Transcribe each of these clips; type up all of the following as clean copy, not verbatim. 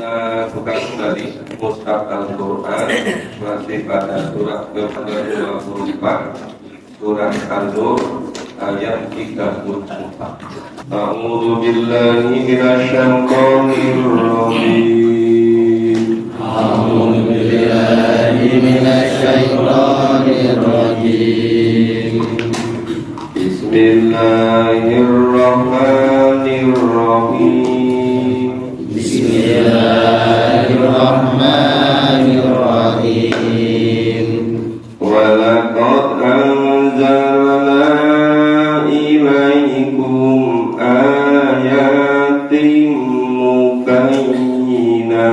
Kita buka kembali Mushaf Al-Quran masih pada surat ke-24 surat An-Nur ayat 34. A'udzu billahi minasyaitonir rajim. A'udzu billahi minasyaitonir rajim. Bismillahirrahmanirrahim. Bismillahirrahmanirrahim. Walaqad anzalna ilaikum ayatin mubayyinat.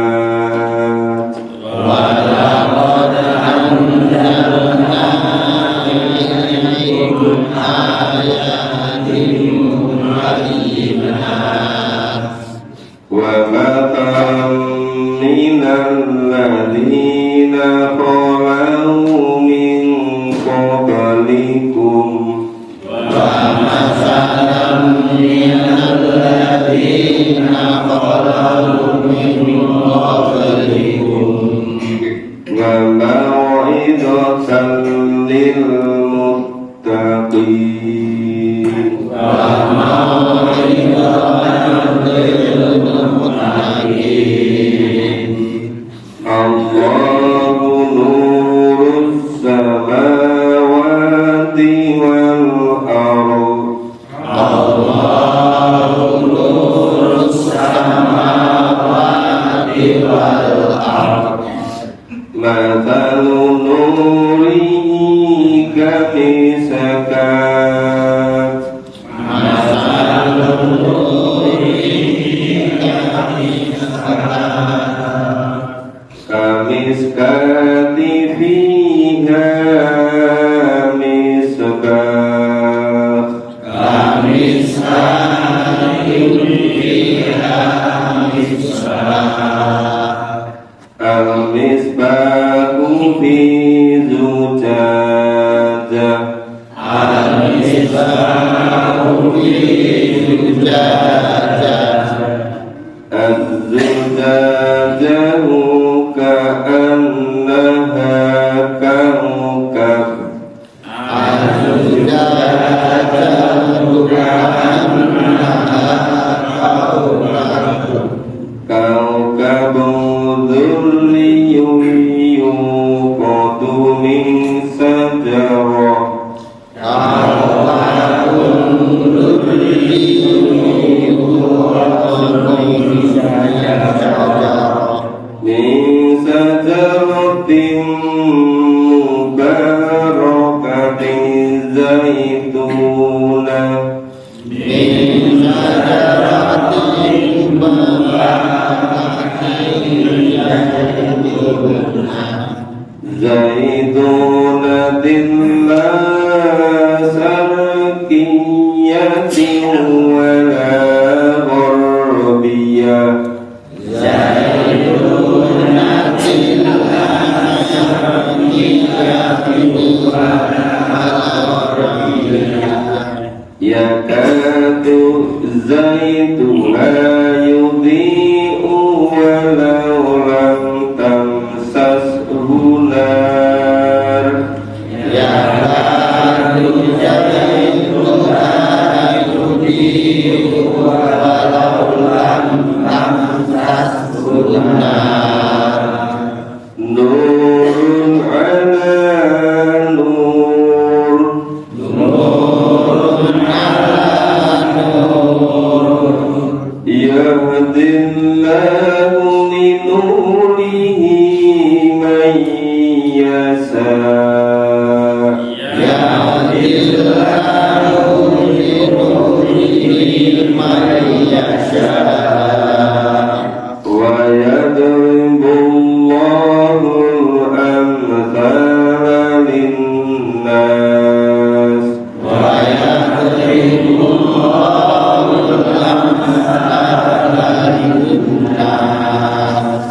Walaqad anzalna ilaikum ayatin mubayyinat. Wa matan minal ladzina qalu min qablikum Wa masalan minal ladzina qalu min qablikum wa mau'izatan lil muttaqin. wa mau'izatan lil muttaqin. Allahu nurus samawati wal ardh. Allahu nurus samawati wal ardh. Mathalu nurihi kamisakat. Masalun nurihi kamisakat. Kamiskati fiha misbah. Kamisatin fiha misbah. Al-misbahu fi zujajah. Al-misbahu fi zujajah. Az-zujajahu ka'annaha kawkab. Al-zujajatu ka'annaha kawkab. Kawkabun dzurriyyun yuqadu min sajarah. Kawkabun dzurriyyun yuqadu min sajarah. Min sajaratin mubarakatin zaitunah. Min sajaratin mubarakatin Zaidunatin la sarkiyatin wala gharbiyyah. Zaidunatin la sarkiyatin wala gharbiyyah. Yakadu zaituha yudhi'u walau lam tamsashu nar. Yakadu zaituha yudhi'u walau lam tamsashu nar. Nurun ala nur. Nurun ala nur. Yahdillahu li nurihi man yasha'. Yahdillahu li nurihi man yasha'. Wa yadribullahu al-amthala lin-nas. Wa yadribullahu al-amthala lin-nas.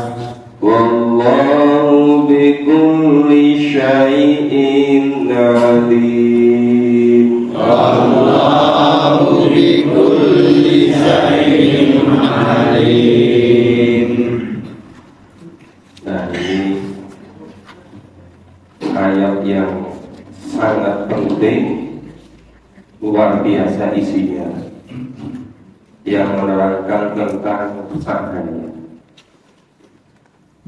Wallahu bikulli syai'in alim. Wallahu bikulli syai'in alim. yang sangat penting, luar biasa isinya, yang menerangkan tentang sahaya.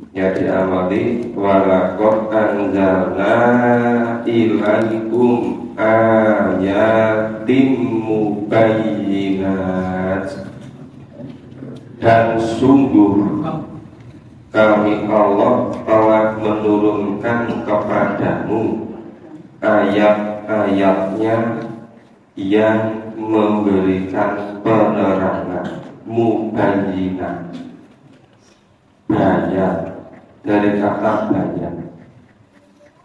Ya diamali walaqad anzalna ilaikum ayatim mubayyinat, dan sungguh kami Allah telah menurunkan kepadamu ayat-ayatnya yang memberikan penerangan, mubayyinat, bayan, dari kata bayan.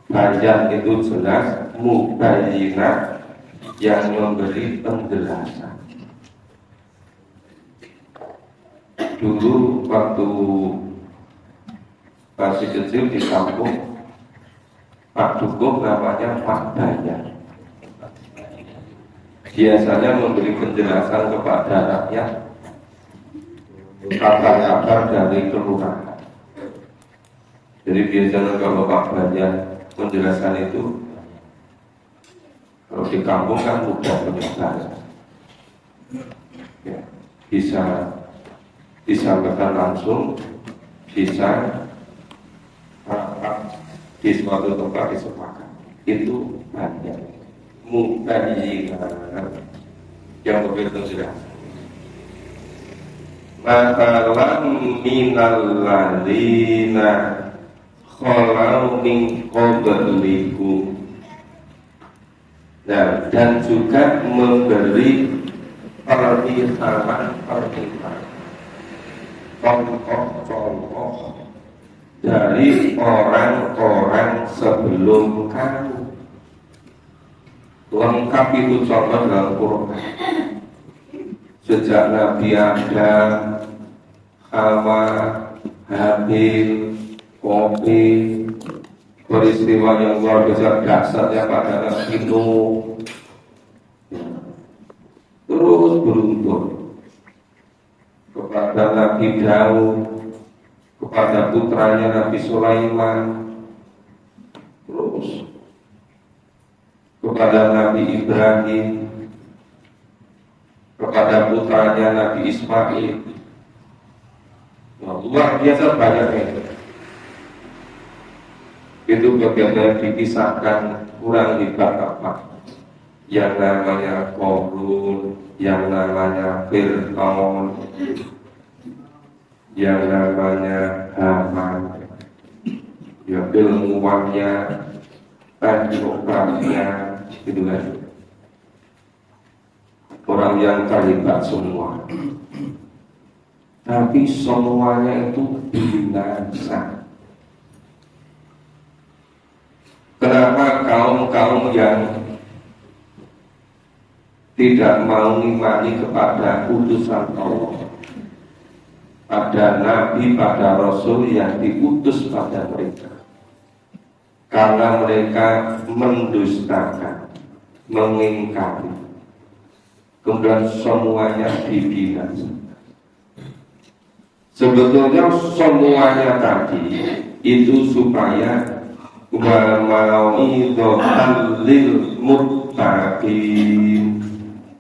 Bayan itu jelas, mubayyinat yang memberi penjelasan. Dulu waktu masih kecil di kampung, Pak Dukung namanya Pak Bayan. Biasanya memberi penjelasan kepada rakyat kabar-kabar dari kelurahan. Jadi biasanya kalau Pak Bayan menjelaskan itu, kalau di kampung kan mudah menyebar, ya, bisa disampaikan langsung, bisa di suatu tempat disepakati. Itu banyak mubayyinat yang begitu jelas. Matalam minal ladina khalau min qablikum. Nah, dan juga memberi permisalan contoh dari orang-orang sebelum kamu. Lengkap itu contoh dalam Quran. Sejak Nabi Adam, Hawa, Habil, Qabil, peristiwa yang luar biasa dahsyatnya pada Nabi Nuh, terus beruntun kepada Nabi Daud, kepada putranya Nabi Sulaiman, terus kepada Nabi Ibrahim, kepada putranya Nabi Ismail. Nah, luar biasa banyaknya. Itu bagaimana dipisahkan kurang dibaca, yang namanya Qarun, yang namanya Fir'aun, yang namanya Haman, ya ilmuwannya, teknokranya, gitu kan, orang yang terlibat semua, tapi semuanya itu binasa. Kenapa kaum-kaum yang tidak mau mengimani kepada utusan Allah, pada Nabi, pada Rasul yang diutus pada mereka? Karena mereka mendustakan, mengingkari, kemudian semuanya dibinasakan. Sebetulnya semuanya tadi itu supaya wa mau'idhatan lil muttaqin,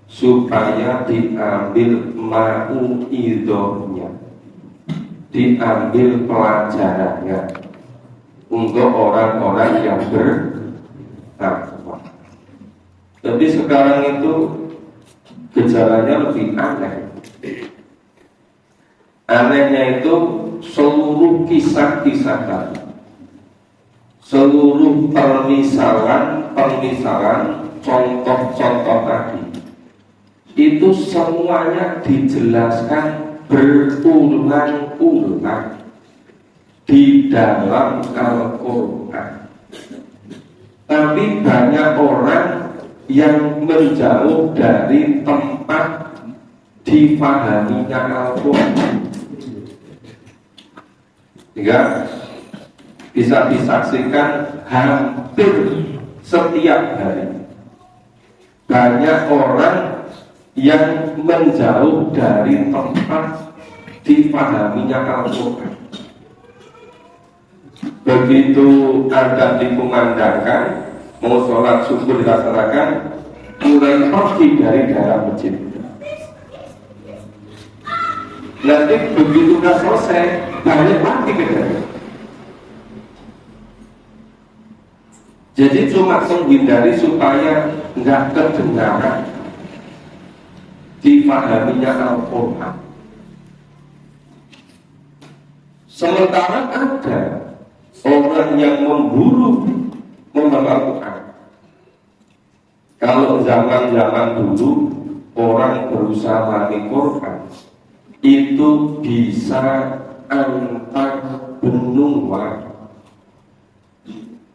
supaya diambil mau'idhahnya, diambil pelajarannya untuk orang-orang yang bertakwa. Tapi sekarang itu gejalanya lebih aneh. Anehnya itu seluruh kisah-kisah tadi, seluruh permisalan, contoh-contoh tadi, itu semuanya dijelaskan berulang-ulang di dalam Al-Quran. Tapi banyak orang yang menjauh dari tempat difahaminya Al-Quran, sehingga bisa disaksikan hampir setiap hari banyak orang yang menjauh dari tempat difahaminya Al-Quran. Begitu Anda dikumandangkan mau sholat subuh dilaksanakan, mulai pergi dari daerah masjid. Nanti begitu udah selesai, balik lagi ke daerah. Jadi cuma menghindari supaya nggak kedengaran dipahaminya Al-Quran. Sementara ada orang yang memburu membaca Al-Quran. Kalau zaman-zaman dulu orang berusaha memahami Quran itu bisa antar benua,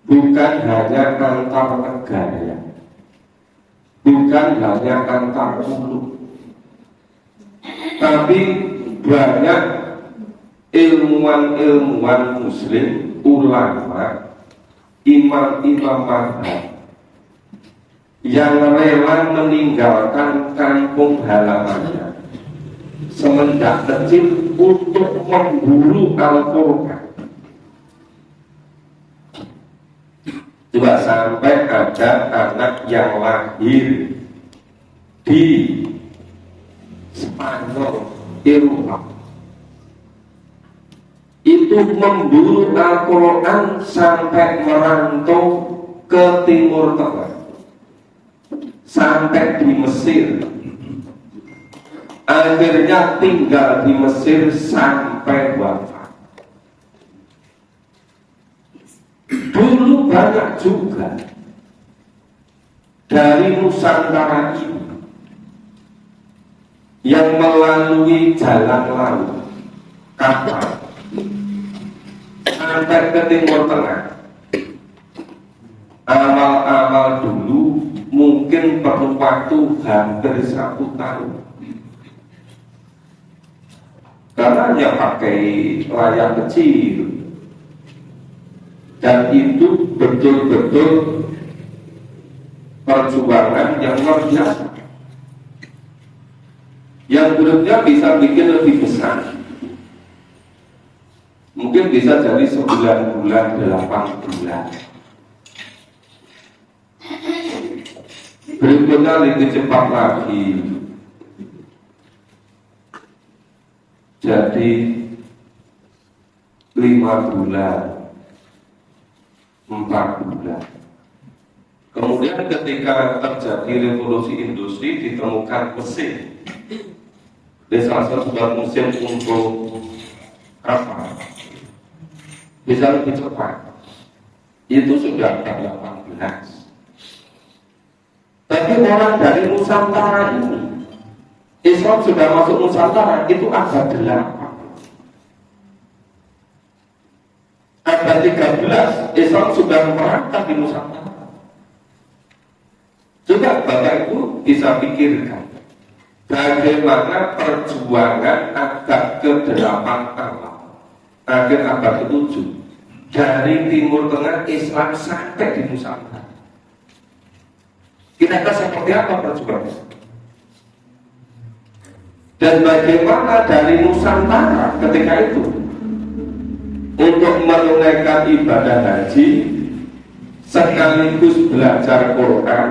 bukan hanya antar negara, bukan hanya antar pulau, tapi banyak ilmuwan-ilmuwan muslim, ulama, imam-imam mazhab yang rela meninggalkan kampung halamannya semenjak kecil untuk memburu Al-Quran. Coba sampai ada anak yang lahir di Spanyol, Eropa, itu memburu Al-Quran sampai merantau ke Timur Tengah, sampai di Mesir. Akhirnya tinggal di Mesir sampai wafat. Dulu banyak juga dari Nusantara ini yang melalui jalan laut, kapal, sampai ke Timur Tengah. Awal-awal dulu mungkin perlu waktu hampir 1 tahun, karena hanya pakai layar kecil, dan itu betul-betul perjuangan yang luar biasa. Yang berikutnya bisa bikin lebih besar, mungkin bisa jadi 9 bulan, 8 bulan. Berikutnya lebih cepat lagi, jadi 5 bulan, 4 bulan. Kemudian ketika terjadi revolusi industri, ditemukan mesin. Di salah satu mesin untuk kapal bisa lebih cepat, itu sudah 18. Tapi orang dari Nusantara ini, Islam sudah masuk Nusantara itu abad 8. Abad 13 Islam sudah merata di Nusantara. Coba Bapak Ibu bisa pikirkan bagaimana perjuangan abad ke-8 awal, akhir abad ke-7, dari Timur Tengah Islam sampai di Nusantara. Kira-kira seperti apa perjuangan? Dan bagaimana dari Nusantara ketika itu untuk menunaikan ibadah haji sekaligus belajar Quran,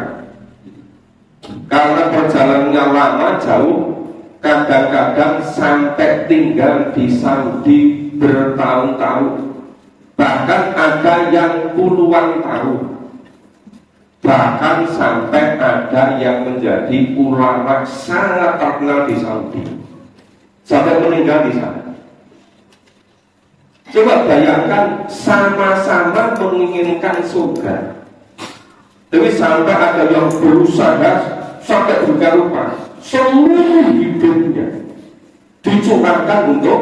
karena perjalanannya lama jauh, kadang-kadang sampai tinggal di Saudi bertahun-tahun, bahkan ada yang puluhan tahun, bahkan sampai ada yang menjadi ulama sangat terkenal di Saudi sampai meninggal di sana. Coba bayangkan, sama-sama menginginkan surga, tapi sampai ada yang berusaha sampai berubah-ubah seluruh hidupnya dicurahkan untuk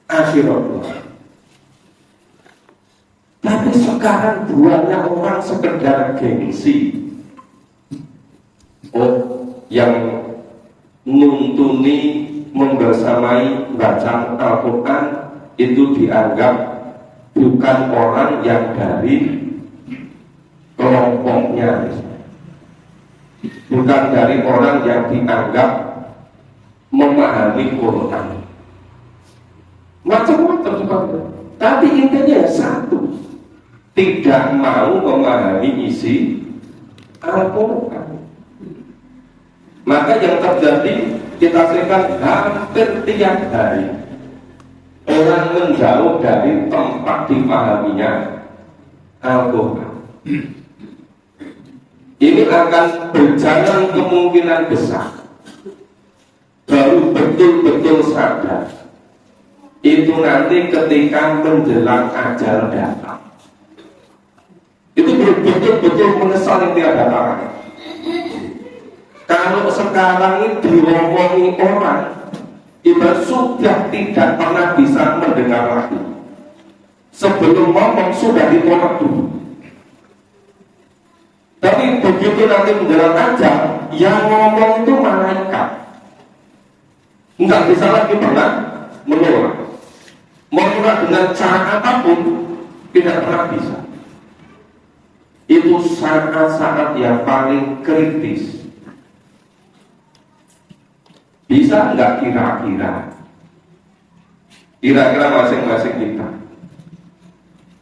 akhirat. Tapi sekarang banyak orang sekedar gengsi, yang nuntuni membersamai baca Al-Quran itu dianggap bukan orang yang dari kelompoknya, bukan dari orang yang dianggap memahami Quran. Macam-macam sebabnya, tapi intinya satu, tidak mau memahami isi Al-Quran. Maka yang terjadi, kita saksikan hampir tiap hari orang menjauh dari tempat dipahaminya Al-Quran. Ini akan berjalan kemungkinan besar baru betul-betul sadar itu nanti ketika menjelang ajal datang. Itu betul-betul menyesal yang tiada taranya. Kalau sekarang ini diomongi orang, ibarat sudah tidak pernah bisa mendengar lagi. Sebelum ngomong sudah ditolak dulu. Tapi begitu nanti menjelang ajal, yang ngomong itu malaikat. Enggak bisa lagi pernah menolak. Menolak dengan cara apapun tidak pernah bisa. Itu saat-saat yang paling kritis. Bisa enggak kira-kira masing-masing kita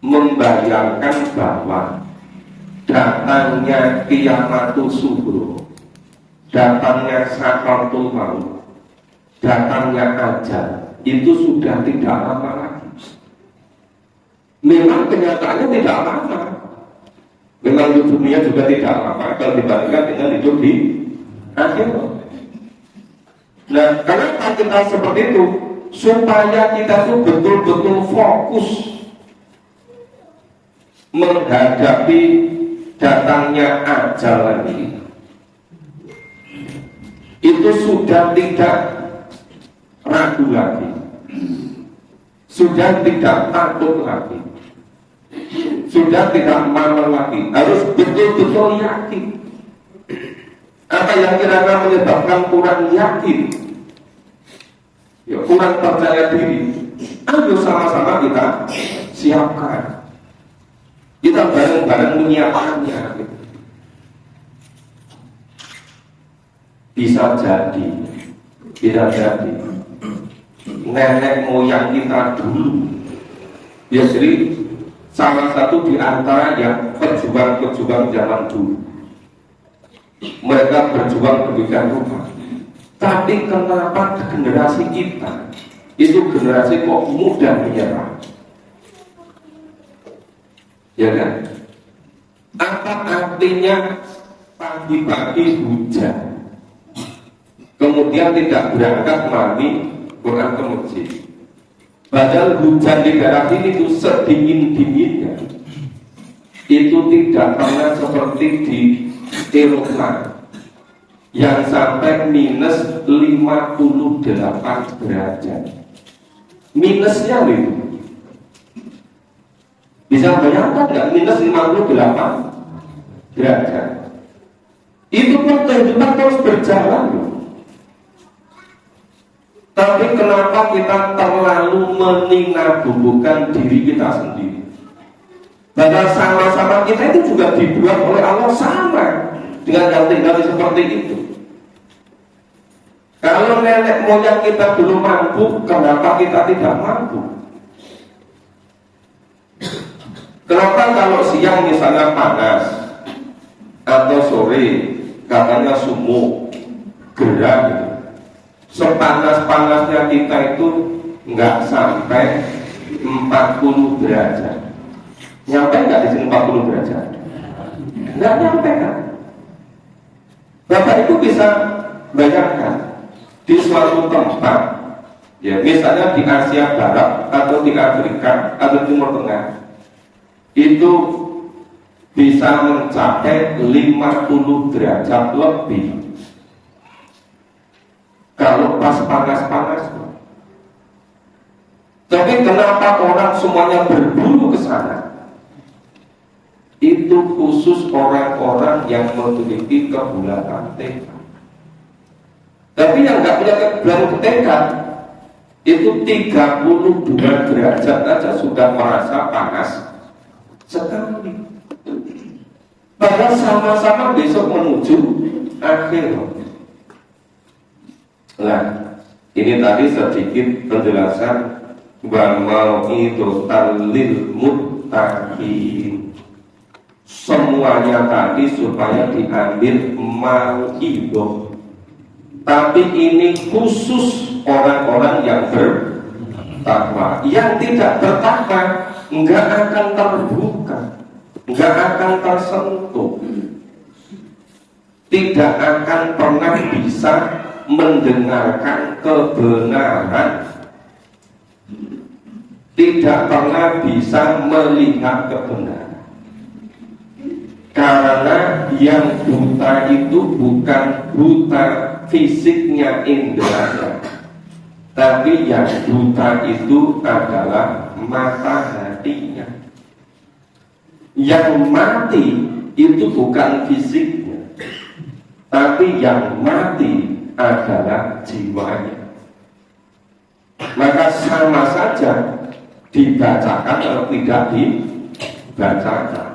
membayangkan bahwa datangnya kiamatul sughra, datangnya sakaratul maut, datangnya ajal itu sudah tidak lama lagi. Memang kenyataannya tidak lama. Memang di dunia juga tidak lama kalau dibandingkan dengan hidup di akhirat. Nah, kenapa kita seperti itu? Supaya kita itu betul-betul fokus menghadapi datangnya ajal lagi. Itu sudah tidak ragu lagi, sudah tidak takut lagi, sudah tidak malu lagi. Harus betul-betul yakin. Apa yang kira-kira menyebabkan kurang yakin, ya kurang percaya diri? Ayo sama-sama kita siapkan. Kita bareng-bareng menyiapkannya. Bisa jadi, tidak jadi. Nenek moyang kita dulu, ya jadi salah satu di antara yang pejuang-pejuang zaman dulu. Mereka berjuang demikian rupa. Tapi kenapa generasi kita itu generasi kok mudah menyerah? Ya kan? Apa artinya pagi-pagi hujan, kemudian tidak berangkat mandi Quran ke masjid? Padahal hujan di daerah ini itu sedingin-dinginnya, itu tidak pernah seperti di Eropa yang sampai minus 58 derajat. Minusnya itu bisa bayangkan nggak, minus 58 derajat. Itu pun kehidupan terus berjalan loh. Tapi kenapa kita terlalu meninabubukan diri kita sendiri? Padahal sama-sama kita itu juga dibuat oleh Allah sama dengan yang tinggal seperti itu. Kalau nenek moyang kita belum mampu, kenapa kita tidak mampu? Kenapa kalau siang misalnya panas atau sore katanya sumuk, gerah gitu. Sepanas-panasnya kita itu nggak sampai 40 derajat. Nyampe nggak di sini 40 derajat? Nggak nyampe kan? Bapak itu bisa bayangkan di suatu tempat, ya misalnya di Asia Barat atau di Afrika atau Timur Tengah, itu bisa mencapai 50 derajat lebih. Kalau pas panas-panas. Tapi kenapa orang semuanya berburu ke sana? Itu khusus orang-orang yang memiliki kebulatan tekad. Tapi yang nggak punya kebulatan tekad, itu 32 derajat aja sudah merasa panas sekali. Padahal sama-sama besok menuju akhir. Nah, ini tadi sedikit penjelasan bahwa itu talil muttaqin. semuanya tadi supaya diambil mau'idhah. Tapi ini khusus orang-orang yang bertakwa. Yang tidak bertakwa nggak akan terbuka, nggak akan tersentuh, tidak akan pernah bisa mendengarkan kebenaran, tidak pernah bisa melihat kebenaran. Karena yang buta itu bukan buta fisiknya indranya, tapi yang buta itu adalah mata hatinya. Yang mati itu bukan fisiknya, tapi yang mati adalah jiwanya. Maka sama saja dibacakan atau tidak dibacakan.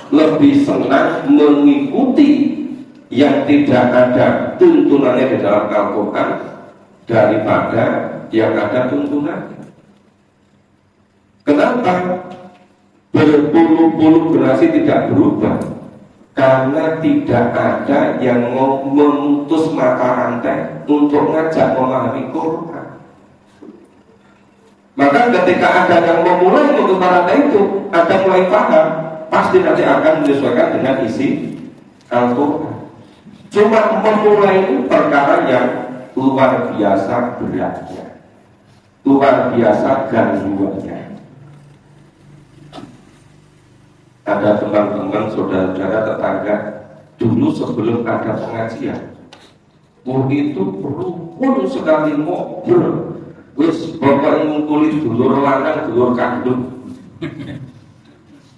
Lebih senang mengikuti yang tidak ada tuntunannya di dalam Al-Quran daripada yang ada tuntunannya. Kenapa? Berpuluh-puluh generasi tidak berubah karena tidak ada yang mau memutus mata rantai untuk ngajak memahami Quran. Maka ketika ada yang memulai memutus mata rantai itu, ada mulai paham, pasti nanti akan menyesuaikan dengan isi Al-Quran. Cuma memulai itu perkara yang luar biasa beratnya, luar biasa gangguannya. Ada teman-teman, saudara-saudara, tetangga, dulu sebelum ada pengajian, itu rukun sekali ngobrol. Wis bapak ngumpuli dulur lanang, dulur kandung.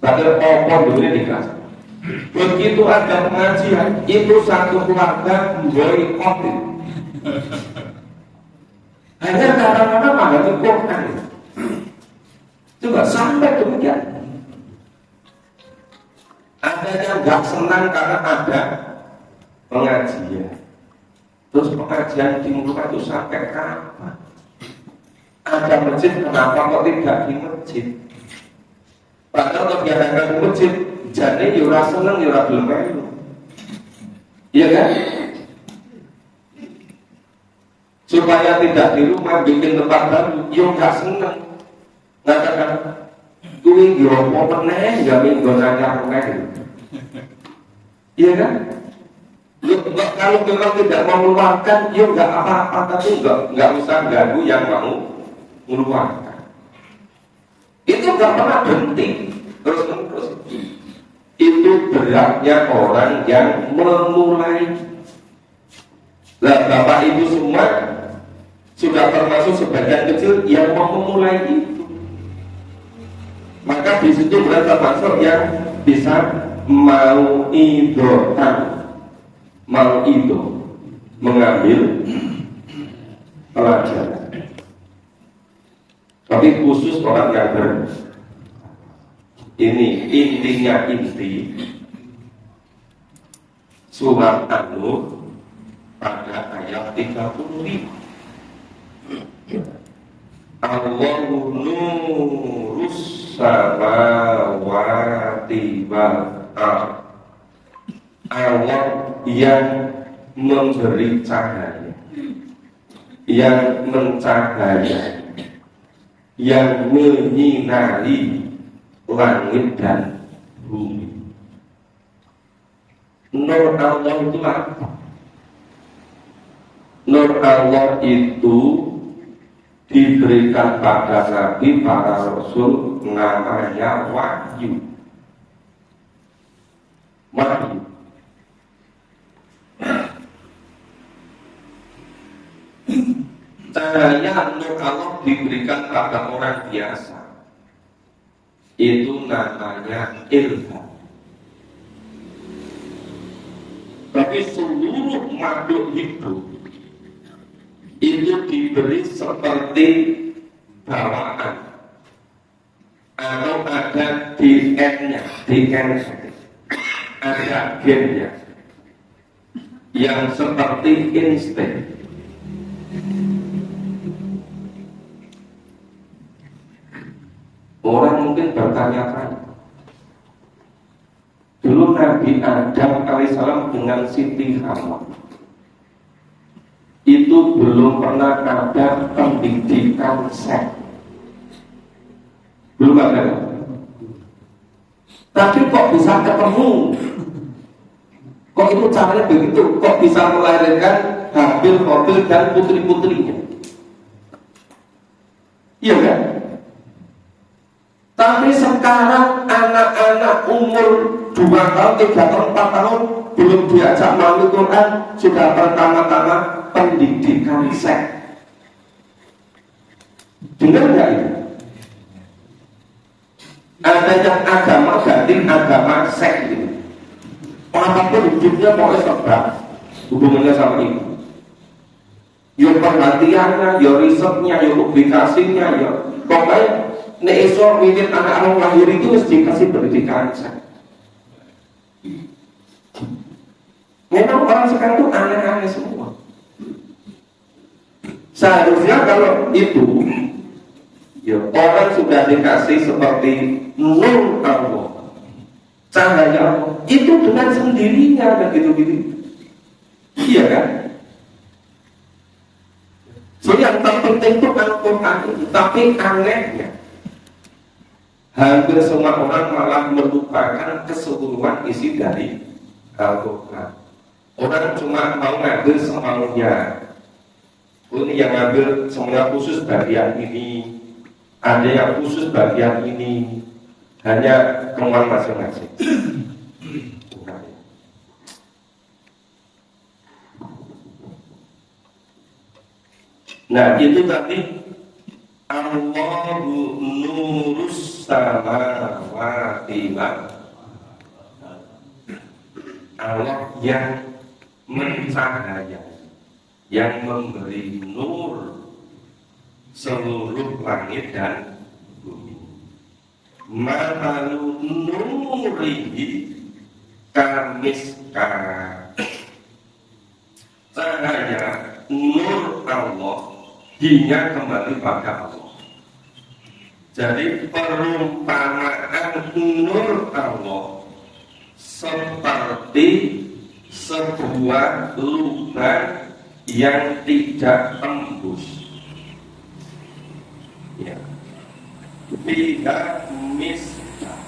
Padahal apa dulu nikah. Begitu ada pengajian, itu satu keluarga boikot. Hanya karena memahami Quran. Coba sampai demikian. Ada yang nggak senang karena ada pengajian. Terus pengajian dimulai itu sampai kapan? Ada masjid, kenapa kok tidak di masjid? Padahal kegiatan di masjid, jadi yura seneng, yura belum melu. Iya kan? Supaya tidak di rumah bikin tempat baru, yo nggak seneng. Katakan, kuwi yo mau meneh, nggak minggu nanya meneh. Iya kan? Kalau memang tidak mau mengeluarkan, yo nggak apa-apa, tapi nggak usah ganggu yang mau mengeluarkan. Itu nggak pernah berhenti, terus. Itu beratnya orang yang memulai. Nah, Bapak Ibu semua sudah termasuk sebagian kecil yang mau memulai itu. Maka di situ berat termasuk yang bisa mau itu mengambil pelajaran. Tapi khusus orang yang ini intinya surat An-Nur pada ayat 35. Allahu nurus samawati wal ardh. Allah yang memberi cahaya, yang mencahayai, yang menyinari langit dan bumi. Nur Allah itu apa? Nur Allah itu diberikan pada Nabi, para Rasul, namanya wahyu. Wahyu. Cahaya nur Allah diberikan pada orang biasa. Itu namanya ilham. Tapi seluruh makhluk hidup itu diberi seperti bawaan atau ada DNA, ada gennya yang seperti insting. Orang mungkin bertanya-tanya, Nabi Adam alaihissalam dengan Siti Hawa itu belum pernah ada pendidikan seks, belum ada. Tapi kok bisa ketemu? Kok itu caranya begitu? Kok bisa melahirkan Habil, Qabil dan putri-putrinya? Iya kan? Tapi sekarang anak-anak umur 2 tahun, 3 tahun, 4 tahun belum diajak melalui Quran, sudah pertama-tama pendidikan seks. Dengar nggak itu? Ada yang agama ganti agama seks gitu. Apapun hidupnya mau sebab hubungannya sama ibu. Yo perhatiannya, yo risetnya, yo publikasinya, yo pokoknya nek iso wiwit anak orang lahir itu mesti dikasih pendidikan seks. Memang orang sekarang itu aneh-aneh semua. Seharusnya kalau itu ya, orang sudah dikasih seperti nur Allah, cahaya Allah, itu dengan sendirinya dan gitu-gitu. Iya kan? So yang terpenting itu Al-Quran ini. Tapi anehnya hampir semua orang malah melupakan keseluruhan isi dari Al-Quran. Orang cuma mau ngambil semaunya. Ini yang ngambil semuanya khusus bagian ini, ada yang khusus bagian ini, hanya kemauan masing-masing. Nah itu tadi Allahu nurus samawati wal Allah yang mencahaya, yang memberi nur seluruh langit dan bumi. Matalu nurihi kamiska, cahaya nur Allah hingga kembali pada Allah. Jadi perumpamaan nur Allah seperti sebuah lubang yang tidak tembus. Ya. Pihak misbah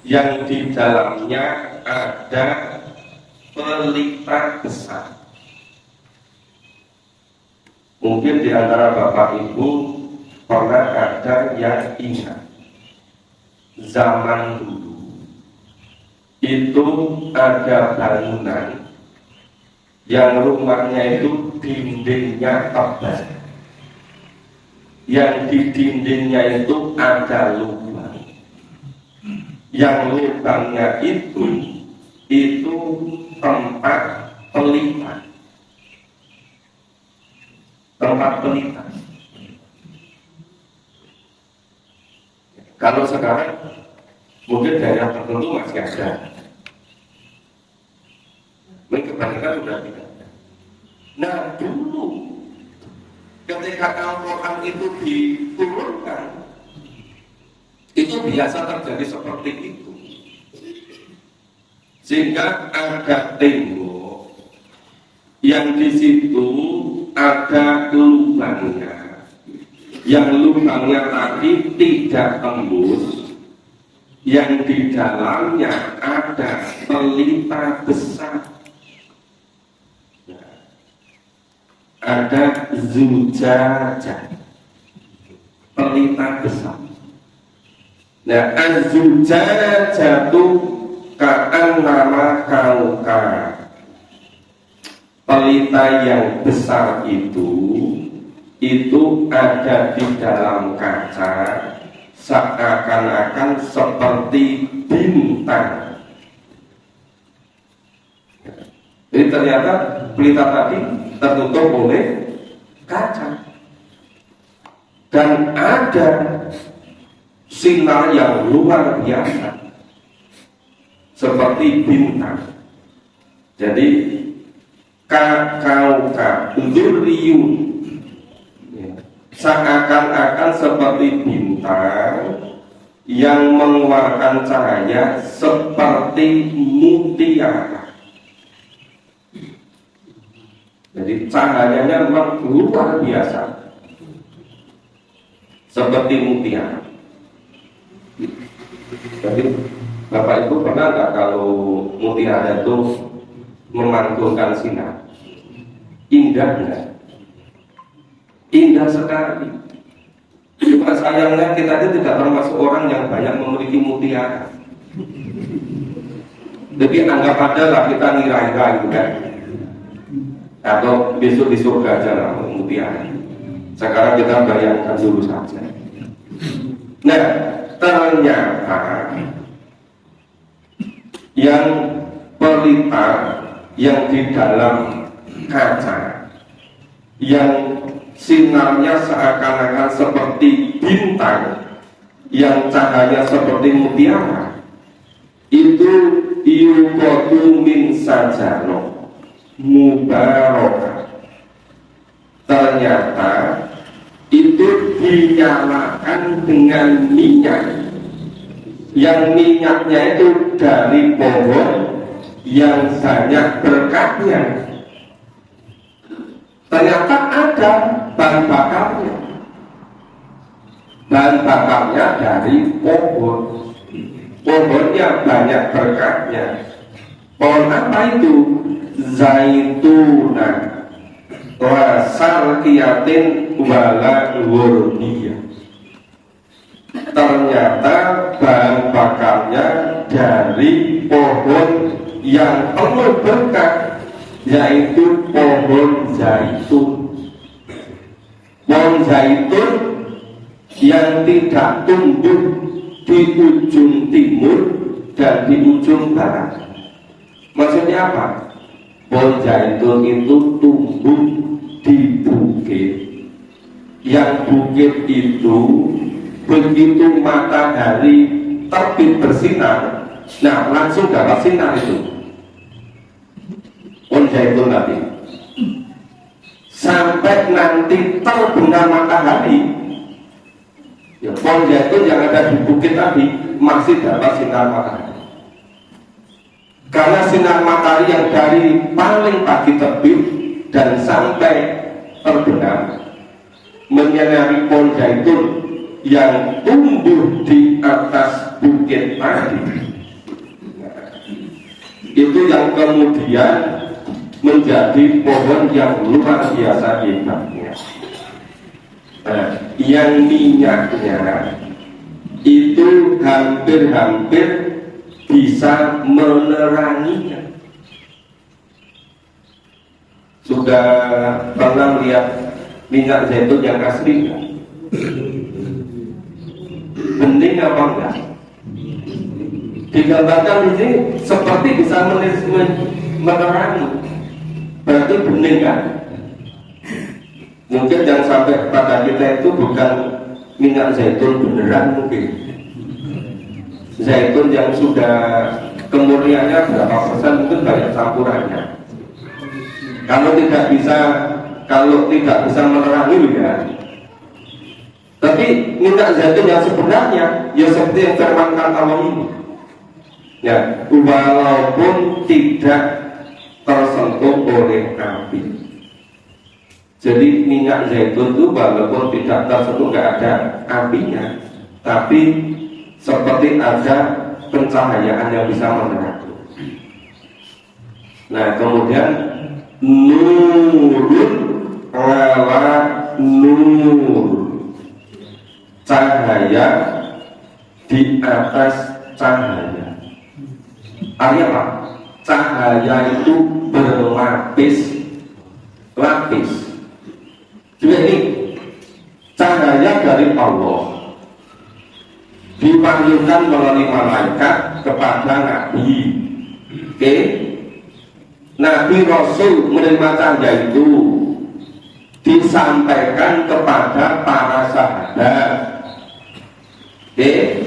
yang di dalamnya ada pelita besar. Mungkin di antara Bapak Ibu pernah ada yang ingat zaman dulu itu ada bangunan yang rumahnya itu dindingnya tebal, yang di dindingnya itu ada lubang, yang lubangnya itu tempat pelita. Tempat pelita. Kalau sekarang mungkin daerah tertentu masih ada, mungkin kebanyakan sudah tidak ada. Nah dulu ketika Al-Quran itu diturunkan, itu biasa terjadi seperti itu, sehingga ada tembok yang di situ ada lubangnya, yang lubangnya tadi tidak tembus, yang di dalamnya ada pelita besar, ada zujajah, pelita besar. Nah, az-zujajatu ka'annama kaukab, pelita yang besar itu ada di dalam kaca, seakan-akan seperti bintang. Jadi ternyata pelita tadi tertutup oleh kaca dan ada sinar yang luar biasa seperti bintang. Jadi kaukab seakan-akan seperti bintang yang mengeluarkan cahaya seperti mutiara. Jadi cahayanya memang luar biasa, seperti mutiara. Jadi Bapak Ibu pernah nggak kalau mutiara itu memantulkan sinar? Indah nggak? Indah sekali. Cuma sayangnya kita itu tidak termasuk orang yang banyak memiliki mutiara. Jadi anggap aja lah kita ngira-ngira gitu kan. Atau besok di surga aja lah mutiara. Sekarang kita bayangkan dulu saja. Nah, ternyata yang pelita yang di dalam kaca, yang sinarnya seakan-akan seperti bintang, yang cahaya seperti mutiara, itu yuqadu min sajaro mubarak. Ternyata itu dinyalakan dengan minyak, yang minyaknya itu dari pohon yang banyak berkahnya. Ternyata ada bahan bakarnya. Bahan bakarnya dari pohon. Pohonnya banyak berkahnya. Pohon apa itu? Zaitunan wa sarqiyatin wala wurdiyah. Ternyata bahan bakarnya dari pohon yang penuh berkah, yaitu pohon zaitun. Pohon zaitun yang tidak tumbuh di ujung timur dan di ujung barat. Maksudnya apa? Pohon zaitun itu tumbuh di bukit. Yang bukit itu begitu matahari terbit bersinar, nah langsung dapat sinar itu pohon zaitun tadi. Sampai nanti terbenam matahari, ya, pohon zaitun yang ada di bukit tadi masih dapat sinar matahari. Karena sinar matahari yang dari paling pagi terbit dan sampai terbenam menyinari pohon zaitun yang tumbuh di atas bukit tadi, itu yang kemudian menjadi pohon yang luar biasa hebatnya. Nah, yang minyaknya itu hampir-hampir bisa meneranginya. Sudah pernah lihat minyak zaitun yang asli kan? Bening apa enggak? Digambarkan di sini seperti bisa menerangi. Berarti bening kan? Mungkin yang sampai pada kita itu bukan minyak zaitun beneran mungkin. Zaitun yang sudah kemurniannya berapa persen mungkin banyak campurannya. Kalau tidak bisa menerangi ya. Tapi minyak zaitun yang sebenarnya ya seperti yang firmankan Allah ini. Ya, walaupun tidak tersentuh oleh api. Jadi minyak zaitun itu walaupun tidak tersentuh, nggak ada apinya, tapi seperti ada pencahayaan yang bisa menerangi. Nah, kemudian nurun ala nur, cahaya di atas cahaya. Artinya apa? Cahaya itu berlapis-lapis. Juga ini cahaya dari Allah dipanggilkan melalui malaikat kepada Nabi. Oke? Nabi Rasul menerima cahaya itu disampaikan kepada para sahabat. Oke?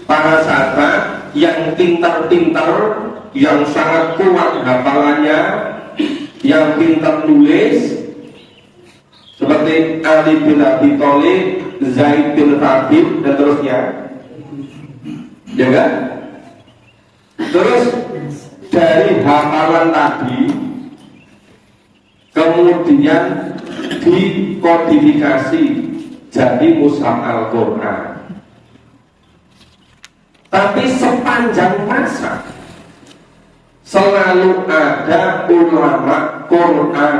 Para sahabat yang pintar-pintar, yang sangat kuat hafalannya, yang pintar nulis, seperti Ali bin Abi Thalib, Zaid bin Thabit dan terusnya. ya kan? Terus dari hafalan tadi kemudian dikodifikasi jadi mushaf Al-Quran. Tapi sepanjang masa selalu ada ulama Quran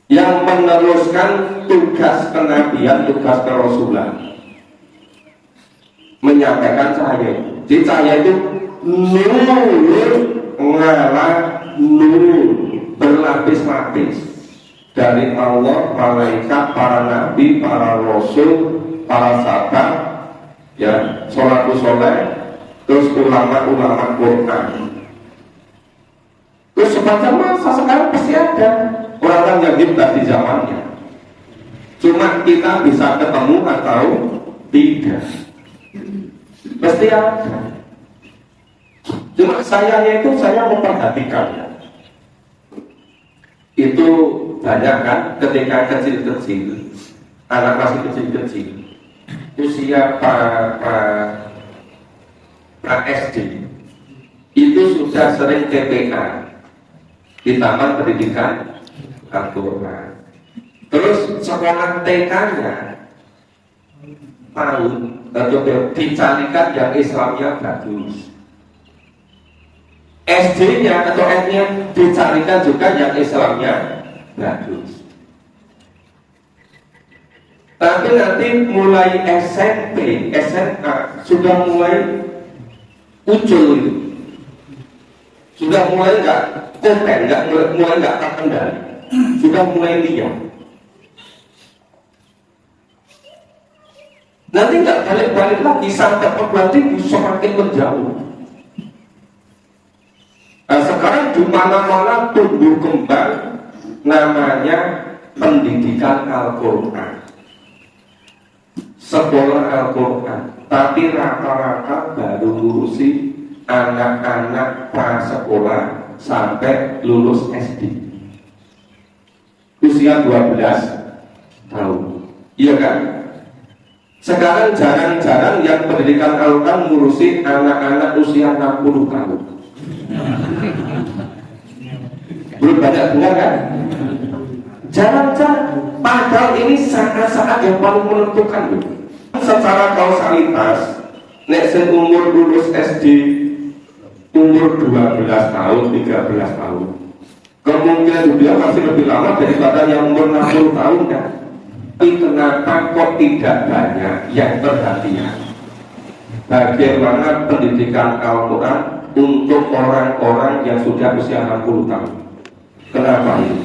yang meneruskan tugas kenabian, tugas kerasulan, menyampaikan cahaya. Jadi cahaya itu nur ngalah nur berlapis-lapis dari Allah, malaikat, para nabi, para rasul, para sahabat, ya, sholatus soleh, terus ulama-ulama Quran. Terus sepanjang masa sekarang pasti ada orang yang hebat di zamannya. Cuma kita bisa ketemu atau tidak, pasti ada. Cuma sayangnya itu saya memperhatikan ya. Itu banyak kan ketika kecil-kecil, anak masih kecil-kecil, usia pra SD itu sudah sering TPA di Taman Pendidikan Al-Quran. Terus sekolah TK-nya tahu dicarikan yang Islamnya bagus. SD-nya atau N-nya dicarikan juga yang Islamnya bagus. Tapi nanti mulai SMP, SMA sudah mulai muncul itu. Sudah mulai nggak konten, mulai nggak terkendali, sudah mulai liar. Nanti nggak balik-balik lagi sampai perguruan tinggi semakin menjauh. Nah, sekarang di mana-mana tumbuh kembang namanya pendidikan Al-Quran, sekolah Al-Quran, tapi rata-rata baru ngurusi anak-anak prasekolah sampai lulus SD usia 12 tahun, iya kan? Sekarang jarang-jarang yang pendidikan Al-Quran ngurusi anak-anak usia 60 tahun. Belum banyak dengar kan? Jarang-jarang. Padahal ini saat-saat yang paling menentukan. Secara kausalitas, nek sen umur lulus SD umur 12 tahun, 13 tahun, kemungkinan dia masih lebih lama daripada yang umur 60 tahun kan? Tapi kenapa kok tidak banyak yang perhatian bagaimana pendidikan Al-Quran untuk orang-orang yang sudah usia 60 tahun? Kenapa itu?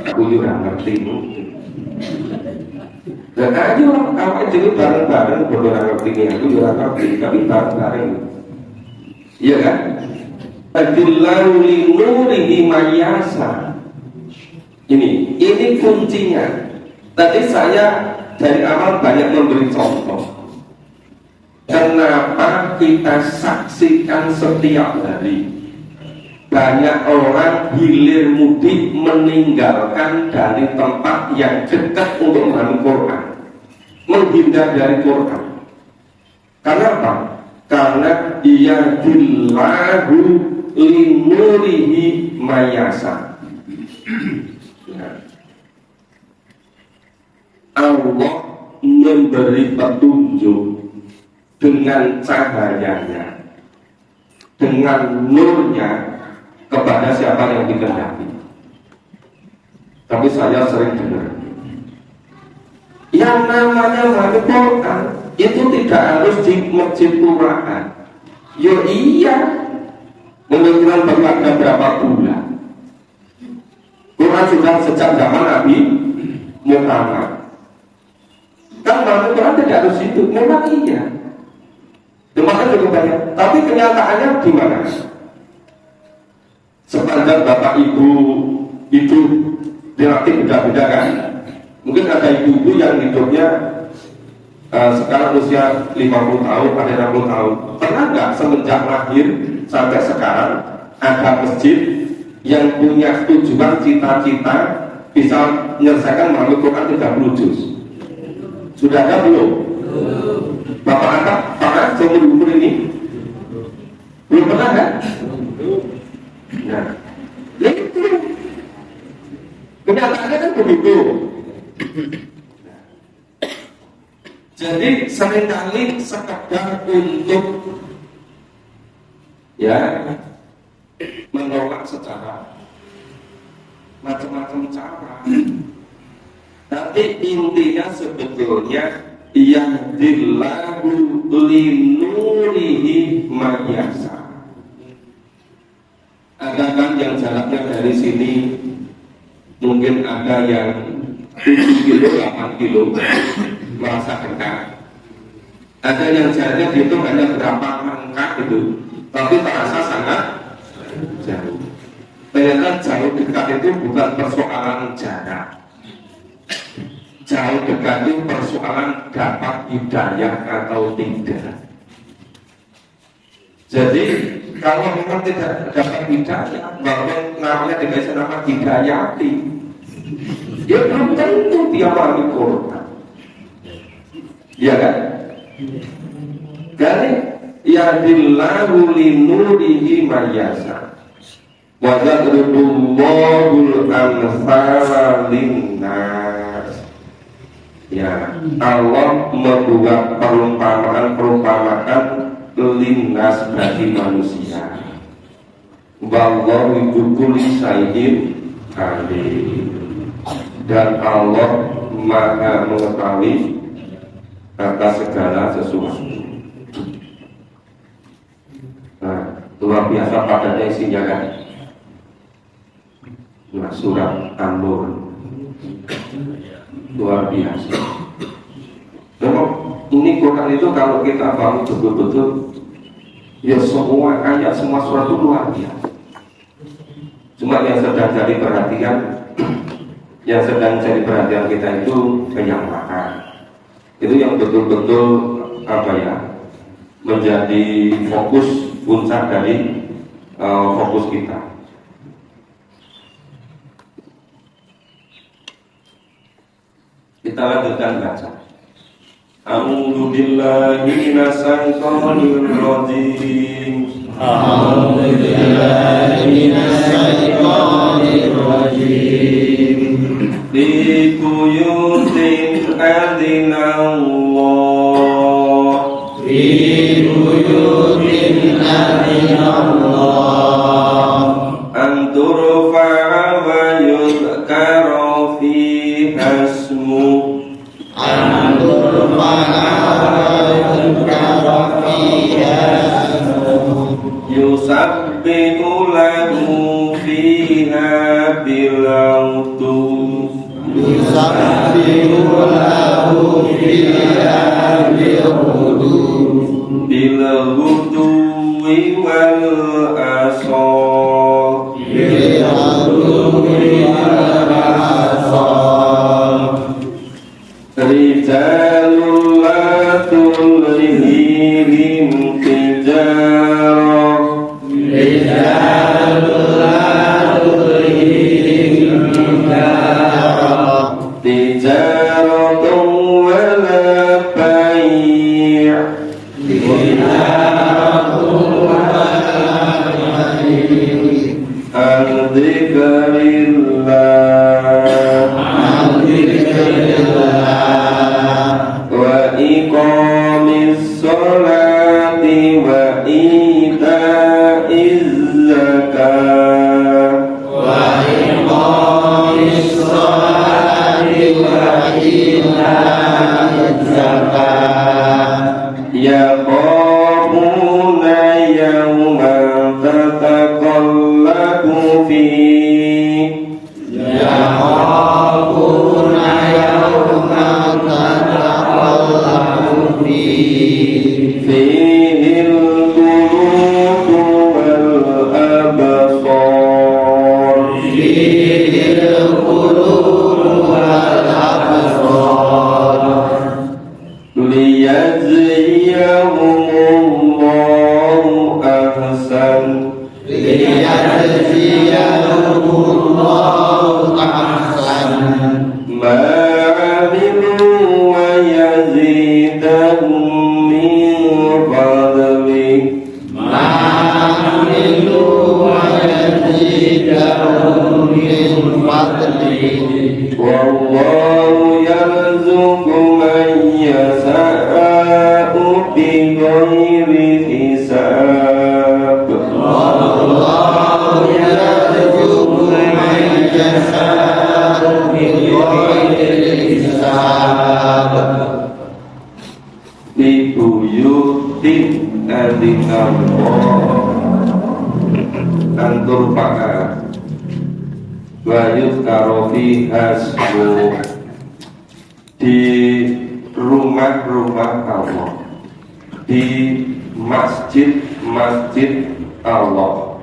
Aku juga ngerti mungkin. Dan aja orang kawan jadi bareng-bareng berdua ngerti ini, aku juga ngerti, tapi bareng-bareng. Iya kan? Adillahu li nurihi mayasa. Ini kuncinya. Tadi saya dari awal banyak memberi contoh. Kenapa kita saksikan setiap hari banyak orang hilir mudik meninggalkan dari tempat yang dekat untuk memahami Quran, menghindar dari Quran. Karena apa? Karena ia dillahu linurihi mayasa. Allah memberi petunjuk dengan cahayanya, dengan nurnya kepada siapa yang dikehendaki. Tapi saya sering dengar yang namanya memahami Quran itu tidak harus di masjid Quran. Ya iya, menurut bermakna berapa bulan. Quran sudah sejak zaman Nabi Muhammad. Kan memahami Quran tidak harus itu, memang iya. Demikian juga banyak. Tapi kenyataannya gimana? Sepanjang bapak ibu itu relatif beda-beda kan. Mungkin ada ibu-ibu yang hidupnya sekarang usia 50 tahun, ada 60 tahun. Pernah nggak semenjak lahir sampai sekarang ada masjid yang punya tujuan cita-cita bisa menyelesaikan memahami Quran 30 juz? Sudah ada belum? Bapak angkat pernah seumur umur ini? Belum pernah kan? Nah, itu kenyataannya kan begitu. Jadi seringkali sekedar untuk menolak secara macam-macam cara. Tapi intinya sebetulnya yahdillahu linurihi mayasa. Ada kan yang jaraknya dari sini mungkin ada yang 7 kilo, 8 kilo merasa dekat. Ada yang jaraknya dihitung hanya berapa langkah itu, tapi terasa sangat jauh. Ternyata jauh dekat itu bukan persoalan jarak. Jauh dekat itu persoalan dapat hidayah atau tidak. Jadi kalau memang tidak dapat hidayah, bahwa namanya dikasih nama hidayati, ya belum tentu dia wali Quran. Iya kan? Jadi yahdillahu linurihi mayasa wa yadribullahul amsala linnas. Ya, Allah membuat perumpamaan linnas bagi manusia. Wallahu bikulli syai'in alim. Dan Allah Maha mengetahui atas segala sesuatu. Nah, luar biasa padatnya isinya kan. Nah, surat An-Nur luar biasa. Memang ini Quran itu kalau kita paham betul-betul, ya semua ayat, semua surat itu luar biasa. Cuma yang sedang jadi perhatian, kita itu penyampaian. Itu yang betul-betul menjadi fokus puncak dari fokus kita. Kita lanjutkan baca. A'udzu billahi minasyaitonir rajim. A'udzu billahi minasyaitonir rajim. Fi buyutin adzinallah. Fi buyutin adzinallah. An turfa'a wa yudhkara fiha ismuhu. An turfa'a wa yudhkara fiha ismuhu. Yusabbihu lahu fiha bil-'udus. Yusabbihu lahu fiha bil-'udus. Bil-'udwi wal-asal. Bil-'udwi wal-asal. Rijalul la tulhihim tijarah. Rijalul la tulhihim tijaratun wa la bai'. tijaratun wa la bai'. An dzikrillah wa iqamis sholati wa ita'iz zakat. Wa iqamis sholati wa ita'iz zakat. Yaqafuna yawman tataqallabu fihi. Yakhafuna yawman tataqallabu fihi. Fihil qulub hisab. Wallahu yarzuqu man yasha'u bighairi hisab. Fi buyutin adinallah antur pa'a wa yuzkaru fiha ismuh, di rumah-rumah Allah, di masjid-masjid Allah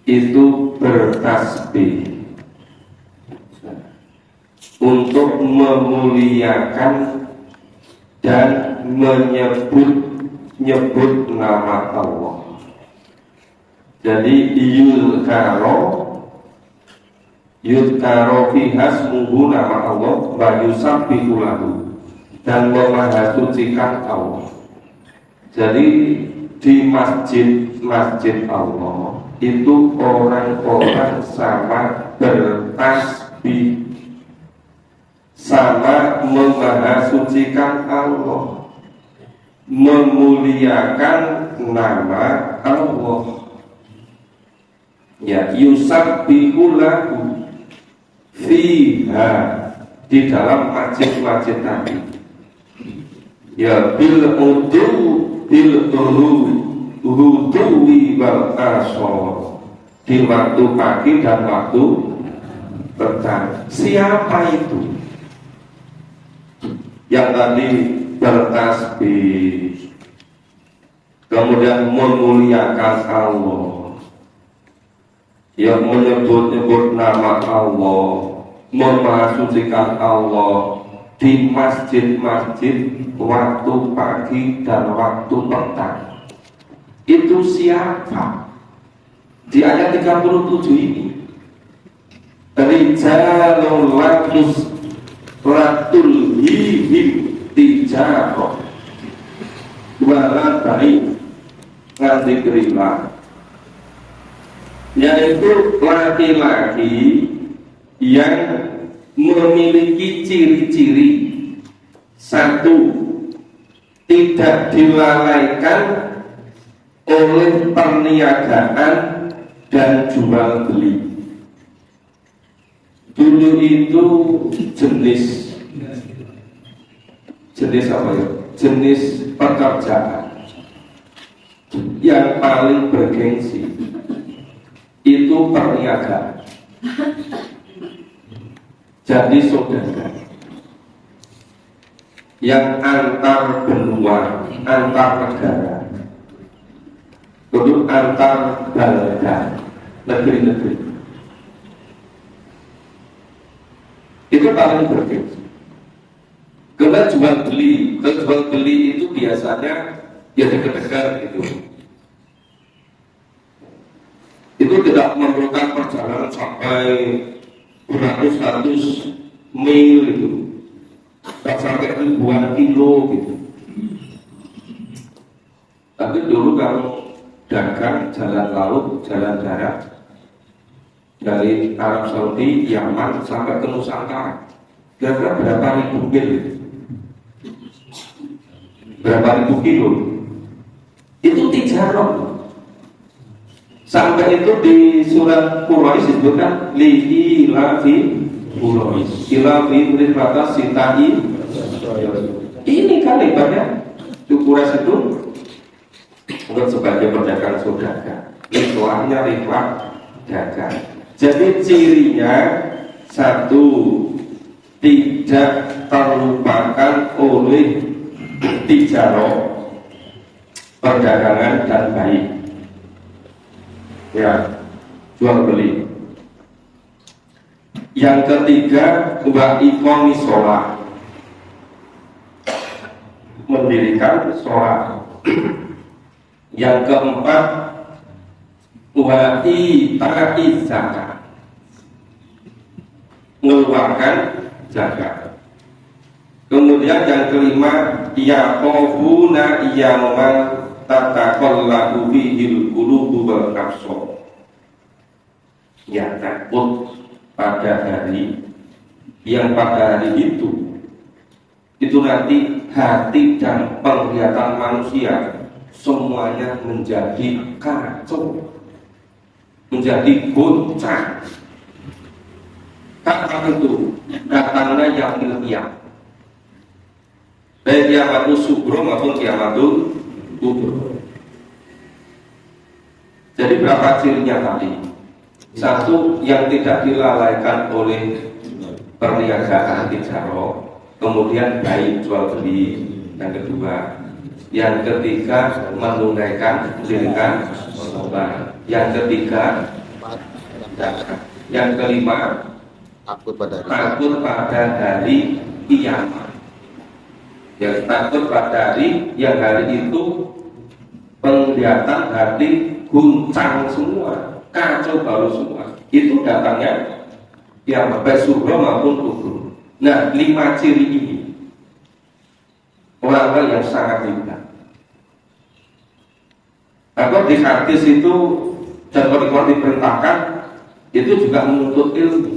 itu bertasbih untuk memuliakan dan menyebut nama Allah. Jadi yudkaro fiha ismuhu, nama Allah, wa yusabbihu lahu, dan memahasucikan Allah. Jadi di masjid-masjid Allah itu orang-orang sama bertasbih, sama memahasucikan Allah, memuliakan nama Allah. Ya, yusabbihu lahu fiha, di dalam masjid-masjid tadi. Ya, bil huduwi wal asor, di waktu pagi dan waktu petang. Siapa itu yang tadi bertasbih, kemudian memuliakan Allah, yang menyebut-nyebut nama Allah, memahasucikan Allah di masjid-masjid waktu pagi dan waktu petang? Itu siapa? Di ayat 37 ini, rijalul latul hihim tijarah wala baik nganti kerila, yaitu laki-laki yang memiliki ciri-ciri: satu, tidak dilalaikan oleh perniagaan dan jual beli. Dulu itu jenis apa ya? Jenis pekerjaan yang paling bergengsi itu perniagaan. Jadi saudara, yang antar benua, antar negara, kedua antar balada, negeri-negeri, itu paling bergengsi. Karena jual beli itu biasanya ya dekat-dekat gitu. Itu tidak memerlukan perjalanan sampai beratus-ratus mil itu, tak sampai ribuan kilo gitu. Tapi dulu kalau dagang jalan laut, jalan darat, dari Arab Saudi, Yaman sampai ke Nusantara, kira-kira berapa ribu mil gitu? Berapa ribu kilo? Itu tijarah. Sampai itu di surat Quraisy disebutkan li'ilafi Quraisy ilafi berbatas sitai. Ini kan ibaratnya Quraisy itu bukan sebagai pedagang saudagar, istilahnya riwayat dagang. Jadi cirinya satu, tidak terlupakan oleh tijarah, perdagangan dan baik. Ya, jual beli. Yang ketiga, wa iqamis shalah, mendirikan sholat. Yang keempat, wa ita'iz zakat, mengeluarkan zakat. Kemudian yang kelima, yaqafuna yawman tataqallabu fihil qulubu wal absar, ya takut pada hari yang pada hari itu nanti hati dan penglihatan manusia semuanya menjadi kacau, menjadi goncang. Kapan itu datangnya yang ilmiah, baik kiamatul sughra maupun kiamatul kubra. Jadi berapa cirinya tadi? Satu, yang tidak dilalaikan oleh perniagaan tijarah, kemudian baik jual beli. Yang kedua, yang ketiga menunaikan dengan sholat. Yang ketiga zakat. Yang kelima takut pada hari kiamat. Ya, takut pada hari yang hari itu penglihatan hati guncang semua, kacau balau semua. Itu datangnya kiamat, baik sughra maupun kubra. Nah, 5 ciri ini orang-orang yang sangat hebat. Maka di hadis itu dan kalau diperintahkan itu juga menuntut ilmu.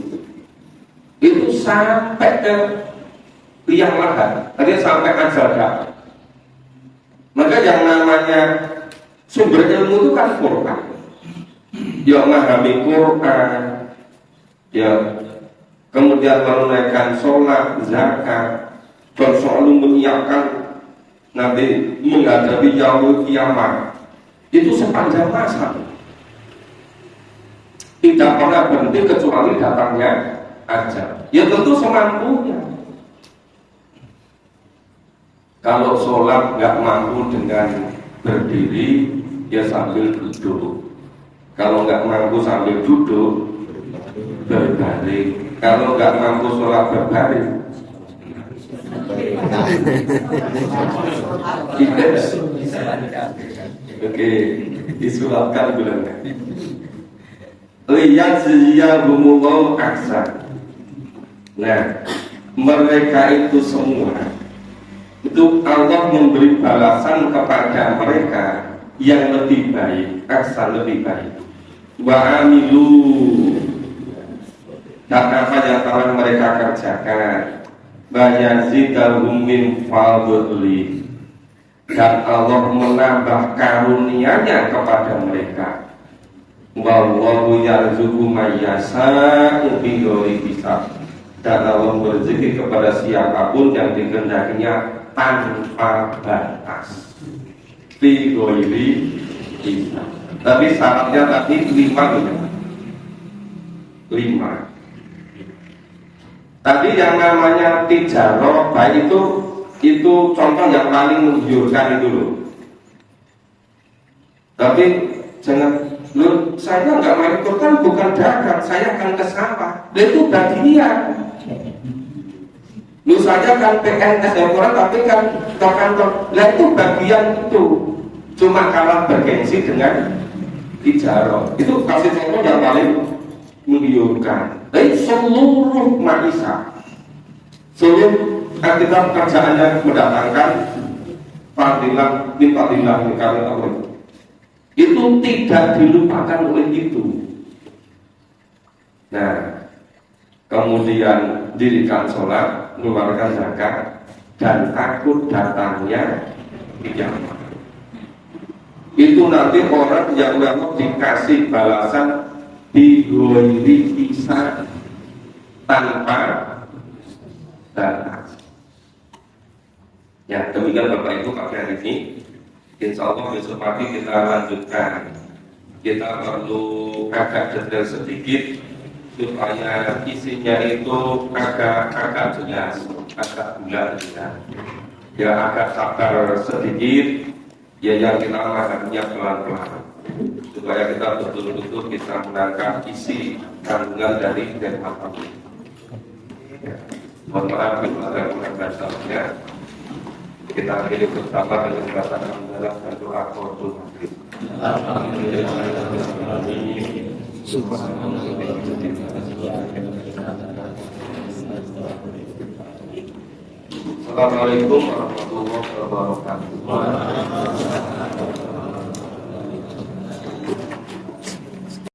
Itu sampai ke liang lahat, artinya sampai ajal dapat. Maka yang namanya sumber ilmu itu kan Quran. Ya memahami Quran, ya kemudian menunaikan sholat, zakat, dan selalu menyiapkan nanti menghadapi yaumul kiamat. Itu sepanjang masa tidak pernah berhenti kecuali datangnya ajal. Ya tentu semampunya. Kalau sholat nggak mampu dengan berdiri, ya sambil duduk. Kalau nggak mampu sambil duduk, berbaring. Kalau nggak mampu sholat berbaring, oke, disulapkan bulan. Lihat ziyahumullahu aksan. Nah, mereka itu semua itu Allah memberi balasan kepada mereka yang lebih baik, aksan lebih baik. Wa amilu, dan apa yang telah mereka kerjakan, bayazidahum min fadli, dan Allah menambah karunia-Nya kepada mereka. Wallahu yarzuqu may yasha'u bighairi hisab, dan Allah berezeki kepada siapapun yang dikehendakinya tanpa batas. Bighairi hisab. Tapi syaratnya tadi 5. Tadi yang namanya tijarah baik itu contoh yang paling menggiurkan itu loh. Tapi jangan, loh, saya nggak main Quran, bukan dagang, saya akan ke sawah. Itu bagian. Loh, saya kan PNS yang Quran, tapi kan ke kantor. Lah itu bagian itu. Cuma kalah bergengsi dengan tijarah. Itu kasih contoh yang paling menggiurkan. Tapi seluruh maisha, seluruh aktivitas pekerjaannya mendatangkan fadilah, karena Allah. Itu tidak dilupakan oleh itu. Nah, kemudian dirikan sholat, mengeluarkan zakat, dan takut datangnya kiamat. Itu nanti orang yang memang dikasih balasan di ghairi hisab, tanpa batas. Ya, demikian Bapak Ibu pagi hari ini. Insya Allah besok pagi kita lanjutkan. Kita perlu agak detail sedikit supaya isinya itu agak jelas, agak bulat ya, agak sabar sedikit. Ya, yang kita memahaminya pelan-pelan, supaya kita betul-betul bisa menangkap isi kandungan dari tema ini. Mohon maaf bila ada kurang bahasanya. Kita akhiri bersama dengan bahasa alhamdulillah dan doa qur'an. Assalamualaikum warahmatullahi wabarakatuh.